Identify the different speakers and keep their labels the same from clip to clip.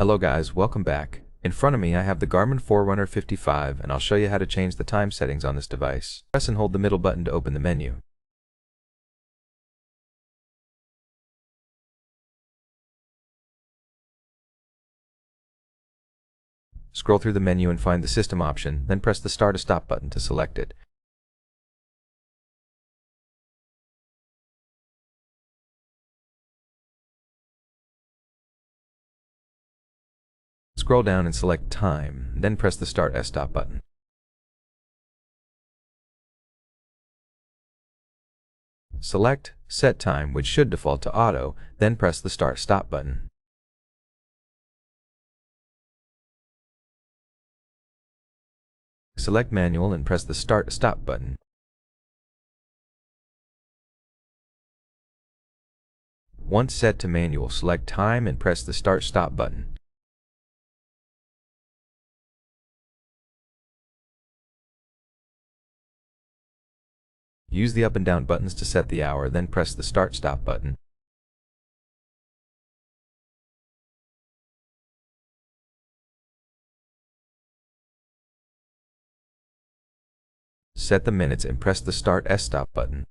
Speaker 1: Hello guys, welcome back. In front of me I have the GARMIN Forerunner 55 and I'll show you how to change the time settings on this device. Press and hold the middle button to open the menu. Scroll through the menu and find the system option, then press the start or stop button to select it. Scroll down and select time, then press the start or stop button. Select set time, which should default to auto, then press the start stop button. Select manual and press the start stop button. Once set to manual, select time and press the start stop button. Use the up and down buttons to set the hour, then press the start stop button. Set the minutes and press the start stop button.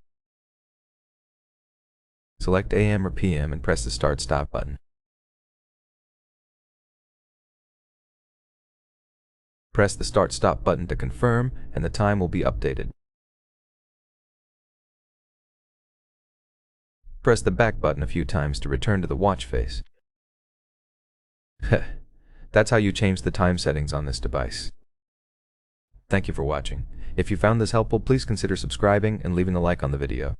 Speaker 1: Select AM or PM and press the start stop button. Press the start stop button to confirm and the time will be updated. Press the back button a few times to return to the watch face. That's how you change the time settings on this device. Thank you for watching. If you found this helpful, please consider subscribing and leaving a like on the video.